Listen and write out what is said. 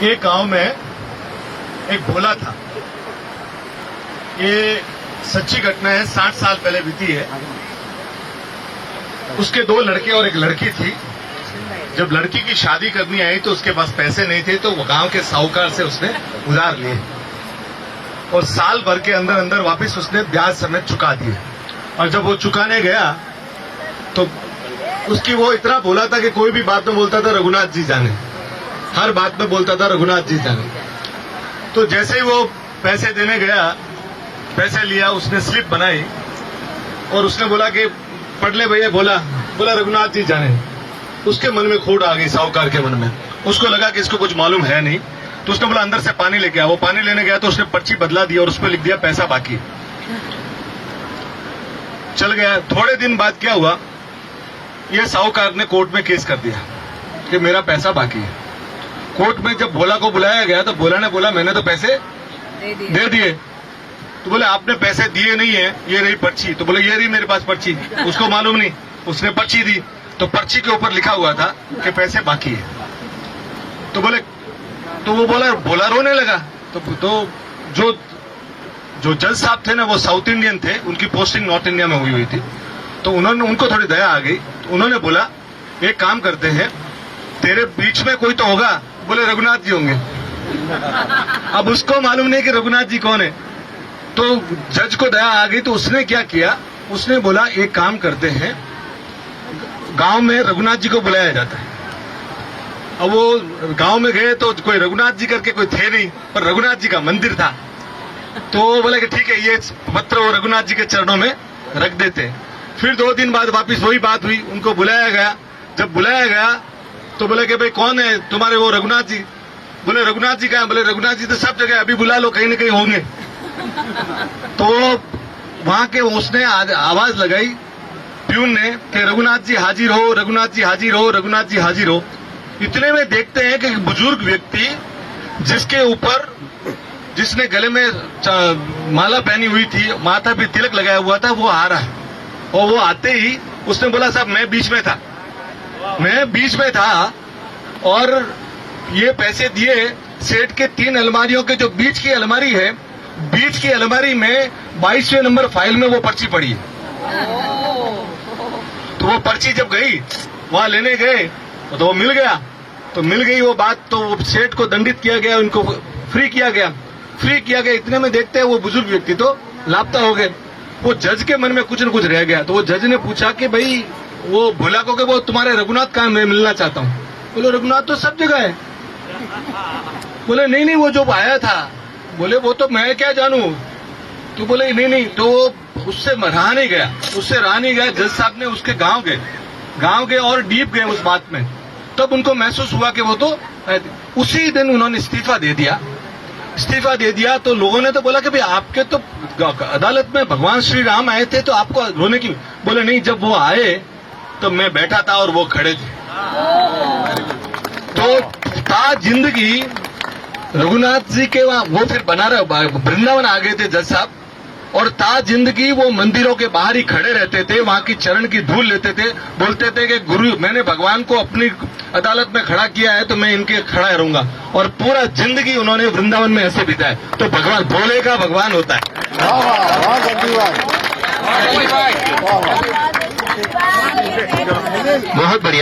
एक गांव में एक भोला था। ये सच्ची घटना है, 60 साल पहले बीती है। उसके 2 लड़के और एक लड़की थी। जब लड़की की शादी करनी आई तो उसके पास पैसे नहीं थे, तो वो गांव के साहूकार से उसने उधार लिए और साल भर के अंदर अंदर वापस उसने ब्याज समेत चुका दिए। और जब वो चुकाने गया तो उसकी वो इतना बोला था कि कोई भी बात में बोलता था रघुनाथ जी जाने, हर बात में बोलता था रघुनाथ जी जाने। तो जैसे ही वो पैसे देने गया, पैसे लिया, उसने स्लिप बनाई और उसने बोला कि पढ़ ले भैया, बोला रघुनाथ जी जाने। उसके मन में खोट आ गई, साहूकार के मन में। उसको लगा कि इसको कुछ मालूम है नहीं, तो उसने बोला अंदर से पानी लेके आ। वो पानी लेने गया तो उसने पर्ची बदला दी और उस पर लिख दिया पैसा बाकी। चल गया। थोड़े दिन बाद क्या हुआ, ये साहूकार ने कोर्ट में केस कर दिया कि मेरा पैसा बाकी है। कोर्ट में जब भोला को बुलाया गया तो भोला ने बोला मैंने तो पैसे दे दिए। तो बोले आपने पैसे दिए नहीं है, ये रही पर्ची। तो बोले ये रही मेरे पास पर्ची। उसको मालूम नहीं, उसने पर्ची दी तो पर्ची के ऊपर लिखा हुआ था कि पैसे बाकी है। तो वो बोला रोने लगा। तो जो जज साहब थे ना, वो साउथ इंडियन थे, उनकी पोस्टिंग नॉर्थ इंडिया में हुई थी। तो उनको थोड़ी दया आ गई। तो उन्होंने बोला एक काम करते हैं, तेरे बीच में कोई तो होगा। बोले रघुनाथ जी होंगे। अब उसको मालूम नहीं कि रघुनाथ जी कौन है। तो जज को दया आ गई। तो उसने क्या किया, उसने बोला एक काम करते हैं, गांव में रघुनाथ जी को बुलाया जाता है। अब वो गांव में गए तो कोई रघुनाथ जी करके कोई थे नहीं, पर रघुनाथ जी का मंदिर था। तो वो बोला कि ठीक है, ये पत्र वो रघुनाथ जी के चरणों में रख देते। फिर 2 दिन बाद वापिस वही बात हुई, उनको बुलाया गया। जब बुलाया गया तो बोले कि भाई कौन है तुम्हारे वो रघुनाथ जी। बोले रघुनाथ जी कहाँ। बोले रघुनाथ जी तो सब जगह, अभी बुला लो, कहीं न कहीं होंगे। तो वहां के उसने आवाज लगाई प्यून ने कि रघुनाथ जी हाजिर हो, रघुनाथ जी हाजिर हो, रघुनाथ जी हाजिर हो। इतने में देखते हैं कि बुजुर्ग व्यक्ति जिसने गले में माला पहनी हुई थी, माथा पे तिलक लगाया हुआ था, वो आ रहा है। और वो आते ही उसने बोला साहब मैं बीच में था और ये पैसे दिए। सेठ के 3 अलमारियों के जो बीच की अलमारी है, बीच की अलमारी में 22वें नंबर फाइल में वो पर्ची पड़ी है। तो वो पर्ची जब गई वहां लेने गए तो वो मिल गया। तो मिल गई वो बात, तो वो सेठ को दंडित किया गया, उनको फ्री किया गया। इतने में देखते हैं वो बुजुर्ग व्यक्ति तो लापता हो गए। वो जज के मन में कुछ न कुछ रह गया। तो वो जज ने पूछा कि भाई वो भोला को, वो तुम्हारे रघुनाथ कहाँ, मैं मिलना चाहता हूँ। बोले रघुनाथ तो सब जगह है। बोले नहीं वो जो आया था। बोले वो तो मैं क्या जानू। तो बोले नहीं। तो उससे रहा नहीं गया। जज साहब ने उसके गांव गए और डीप गए उस बात में। तब उनको महसूस हुआ कि वो तो उसी दिन उन्होंने इस्तीफा दे दिया। तो लोगों ने तो बोला कि भाई आपके तो अदालत में भगवान श्री राम आए थे, तो आपको रोने की। बोले नहीं, जब वो आए तो मैं बैठा था और वो खड़े थे। तो ता जिंदगी रघुनाथ जी के वहां वो फिर वृंदावन आ गए थे जज साहब, और ता जिंदगी वो मंदिरों के बाहर ही खड़े रहते थे, वहां की चरण की धूल लेते थे। बोलते थे कि गुरु, मैंने भगवान को अपनी अदालत में खड़ा किया है तो मैं इनके खड़ा रहूंगा। और पूरा जिंदगी उन्होंने वृंदावन में ऐसे बिताया। तो भगवान भोले का भगवान होता है। बहुत बढ़िया।